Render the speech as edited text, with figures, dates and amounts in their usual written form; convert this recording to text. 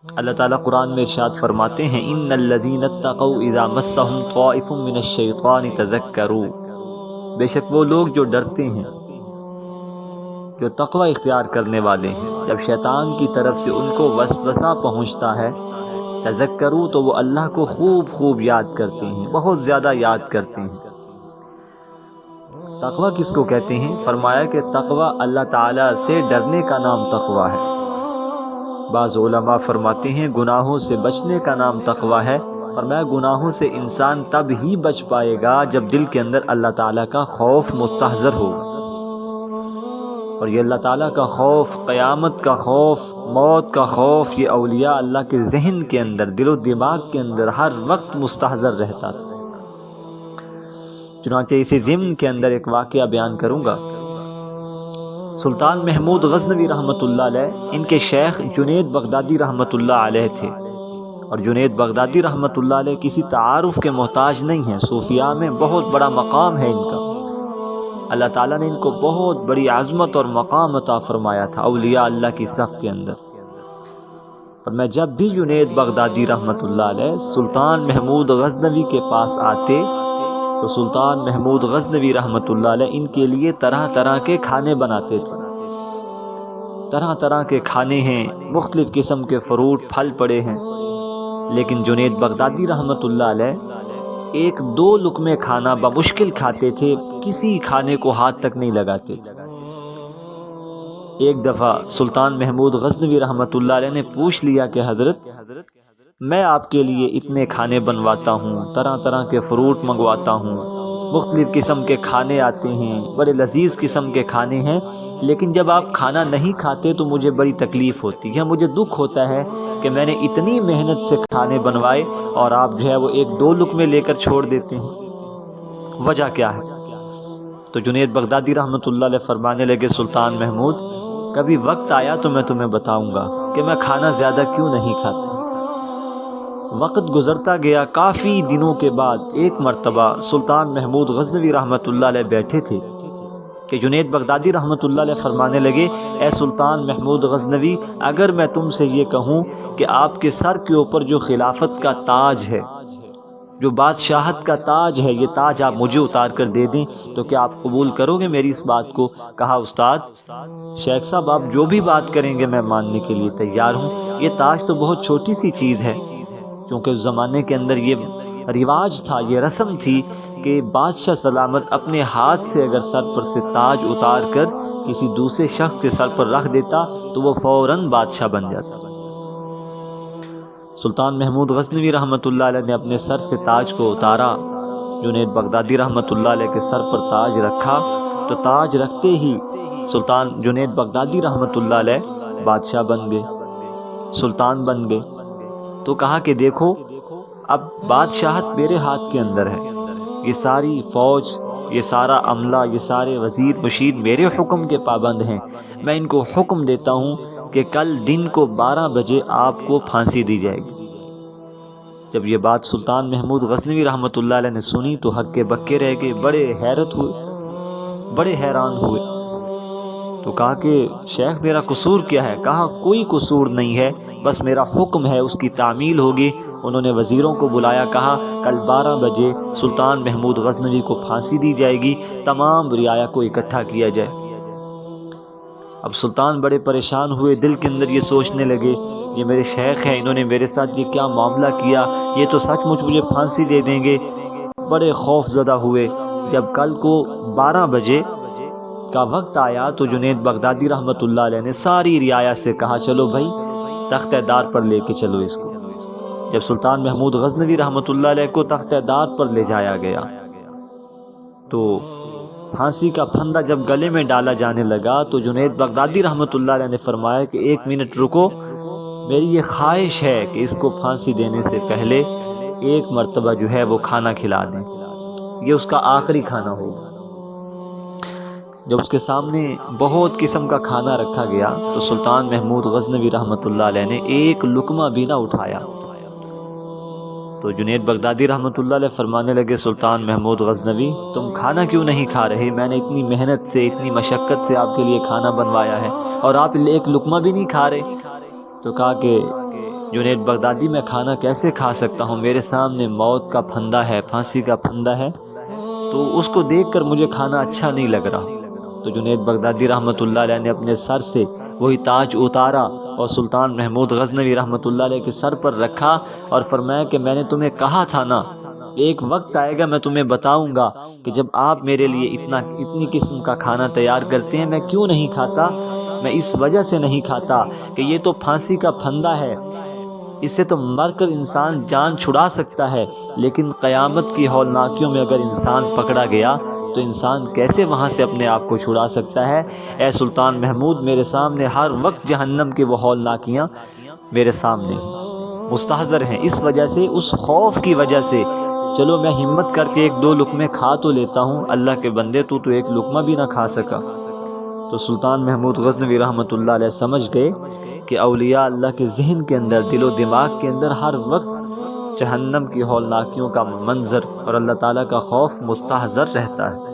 اللہ تعالیٰ قرآن میں ارشاد فرماتے ہیں ان الذین اتقوا اذا مسهم طائف من الشیطان تذکروا، بے شک وہ لوگ جو ڈرتے ہیں، جو تقوی اختیار کرنے والے ہیں، جب شیطان کی طرف سے ان کو وسوسہ پہنچتا ہے، تذکروا تو وہ اللہ کو خوب خوب یاد کرتے ہیں، بہت زیادہ یاد کرتے ہیں۔ تقوی کس کو کہتے ہیں؟ فرمایا کہ تقوی اللہ تعالیٰ سے ڈرنے کا نام تقوی ہے۔ بعض علماء فرماتے ہیں گناہوں سے بچنے کا نام تقوی ہے۔ فرمایا گناہوں سے انسان تب ہی بچ پائے گا جب دل کے اندر اللہ تعالیٰ کا خوف مستحضر ہوگا، اور یہ اللہ تعالیٰ کا خوف، قیامت کا خوف، موت کا خوف، یہ اولیاء اللہ کے ذہن کے اندر، دل و دماغ کے اندر ہر وقت مستحضر رہتا تھا۔ چنانچہ اسی ضمن کے اندر ایک واقعہ بیان کروں گا۔ سلطان محمود غزنوی رحمۃ اللہ علیہ، ان کے شیخ جنید بغدادی رحمۃ اللہ علیہ تھے، اور جنید بغدادی رحمۃ اللہ علیہ کسی تعارف کے محتاج نہیں ہیں، صوفیاء میں بہت بڑا مقام ہے ان کا۔ اللہ تعالیٰ نے ان کو بہت بڑی عظمت اور مقام عطا فرمایا تھا اولیاء اللہ کی صف کے اندر۔ اور میں جب بھی جنید بغدادی رحمۃ اللہ علیہ سلطان محمود غزنوی کے پاس آتے تو سلطان محمود غزنوی رحمۃ اللہ علیہ ان کے لیے طرح طرح کے کھانے بناتے تھے۔ طرح طرح کے کھانے ہیں، مختلف قسم کے فروٹ پھل پڑے ہیں، لیکن جنید بغدادی رحمۃ اللہ علیہ ایک دو لقمے کھانا بمشکل کھاتے تھے، کسی کھانے کو ہاتھ تک نہیں لگاتے تھے۔ ایک دفعہ سلطان محمود غزنوی رحمۃ اللہ علیہ نے پوچھ لیا کہ حضرت، میں آپ کے لیے اتنے کھانے بنواتا ہوں، طرح طرح کے فروٹ منگواتا ہوں، مختلف قسم کے کھانے آتے ہیں، بڑے لذیذ قسم کے کھانے ہیں، لیکن جب آپ کھانا نہیں کھاتے تو مجھے بڑی تکلیف ہوتی ہے، مجھے دکھ ہوتا ہے کہ میں نے اتنی محنت سے کھانے بنوائے اور آپ جو ہے وہ ایک دو لقمے لے کر چھوڑ دیتے ہیں، وجہ کیا ہے؟ تو جنید بغدادی رحمۃ اللہ علیہ فرمانے لگے سلطان محمود، کبھی وقت آیا تو میں تمہیں بتاؤں گا کہ میں کھانا زیادہ کیوں نہیں کھاتا۔ وقت گزرتا گیا، کافی دنوں کے بعد ایک مرتبہ سلطان محمود غزنوی رحمۃ اللہ علیہ بیٹھے تھے کہ جنید بغدادی رحمۃ اللہ علیہ فرمانے لگے، اے سلطان محمود غزنوی، اگر میں تم سے یہ کہوں کہ آپ کے سر کے اوپر جو خلافت کا تاج ہے، جو بادشاہت کا تاج ہے، یہ تاج آپ مجھے اتار کر دے دیں تو کیا آپ قبول کرو گے میری اس بات کو؟ کہا استاد شیخ صاحب، آپ جو بھی بات کریں گے میں ماننے کے لیے تیار ہوں، یہ تاج تو بہت چھوٹی سی چیز ہے۔ کیونکہ اس زمانے کے اندر یہ رواج تھا، یہ رسم تھی کہ بادشاہ سلامت اپنے ہاتھ سے اگر سر پر سے تاج اتار کر کسی دوسرے شخص کے سر پر رکھ دیتا تو وہ فوراً بادشاہ بن جاتا۔ سلطان محمود غزنوی رحمۃ اللہ علیہ نے اپنے سر سے تاج کو اتارا، جنید بغدادی رحمۃ اللہ علیہ کے سر پر تاج رکھا، تو تاج رکھتے ہی سلطان جنید بغدادی رحمۃ اللہ علیہ بادشاہ بن گئے، سلطان بن گئے۔ تو کہا کہ دیکھو، اب بادشاہت میرے ہاتھ کے اندر ہے، یہ ساری فوج، یہ سارا عملہ، یہ سارے وزیر مشیر میرے حکم کے پابند ہیں، میں ان کو حکم دیتا ہوں کہ کل دن کو 12 بجے آپ کو پھانسی دی جائے گی۔ جب یہ بات سلطان محمود غزنوی رحمۃ اللہ علیہ نے سنی تو ہکے بکے رہ گئے، بڑے حیرت ہوئے، بڑے حیران ہوئے۔ تو کہا کہ شیخ میرا قصور کیا ہے؟ کہا کوئی قصور نہیں ہے، بس میرا حکم ہے، اس کی تعمیل ہوگی۔ انہوں نے وزیروں کو بلایا، کہا کل 12 بجے سلطان محمود غزنوی کو پھانسی دی جائے گی، تمام رعایا کو اکٹھا کیا جائے۔ اب سلطان بڑے پریشان ہوئے، دل کے اندر یہ سوچنے لگے یہ میرے شیخ ہیں، انہوں نے میرے ساتھ یہ کیا معاملہ کیا، یہ تو سچ مچ مجھے پھانسی دے دیں گے۔ بڑے خوف زدہ ہوئے۔ جب کل کو 12 بجے کا وقت آیا تو جنید بغدادی رحمۃ اللہ علیہ نے ساری رعایا سے کہا چلو بھائی تختہ دار پر لے کے چلو اس کو۔ جب سلطان محمود غزنوی رحمۃ اللہ علیہ کو تختہ دار پر لے جایا گیا تو پھانسی کا پھندا جب گلے میں ڈالا جانے لگا تو جنید بغدادی رحمۃ اللہ علیہ نے فرمایا کہ 1 منٹ رکو، میری یہ خواہش ہے کہ اس کو پھانسی دینے سے پہلے ایک مرتبہ جو ہے وہ کھانا کھلا دیں، یہ اس کا آخری کھانا ہوگا۔ جب اس کے سامنے بہت قسم کا کھانا رکھا گیا تو سلطان محمود غزنوی رحمۃ اللہ علیہ نے ایک لقمہ بھی نہ اٹھایا۔ تو جنید بغدادی رحمۃ اللہ علیہ فرمانے لگے سلطان محمود غزنوی، تم کھانا کیوں نہیں کھا رہے؟ میں نے اتنی محنت سے، اتنی مشقت سے آپ کے لیے کھانا بنوایا ہے اور آپ ایک لقمہ بھی نہیں کھا رہے۔ تو کہا کہ جنید بغدادی میں کھانا کیسے کھا سکتا ہوں، میرے سامنے موت کا پھندا ہے، پھانسی کا پھندا ہے، تو اس کو دیکھ کر مجھے کھانا اچھا نہیں لگ رہا۔ تو جنید بغدادی رحمۃ اللہ علیہ نے اپنے سر سے وہی تاج اتارا اور سلطان محمود غزنوی رحمۃ اللہ علیہ کے سر پر رکھا اور فرمایا کہ میں نے تمہیں کہا تھا نا، ایک وقت آئے گا میں تمہیں بتاؤں گا کہ جب آپ میرے لیے اتنی قسم کا کھانا تیار کرتے ہیں میں کیوں نہیں کھاتا۔ میں اس وجہ سے نہیں کھاتا کہ یہ تو پھانسی کا پھندا ہے، اس سے تو مر کر انسان جان چھڑا سکتا ہے، لیکن قیامت کی ہولناکیوں میں اگر انسان پکڑا گیا تو انسان کیسے وہاں سے اپنے آپ کو چھڑا سکتا ہے۔ اے سلطان محمود، میرے سامنے ہر وقت جہنم کی وہ ہولناکیاں میرے سامنے مستحضر ہیں، اس وجہ سے، اس خوف کی وجہ سے چلو میں ہمت کر کے ایک دو لقمے کھا تو لیتا ہوں۔ اللہ کے بندے تو ایک لقمہ بھی نہ کھا سکا۔ تو سلطان محمود غزنوی رحمۃ اللہ علیہ سمجھ گئے کہ اولیاء اللہ کے ذہن کے اندر، دل و دماغ کے اندر ہر وقت جہنم کی ہولناکیوں کا منظر اور اللہ تعالیٰ کا خوف مستحضر رہتا ہے۔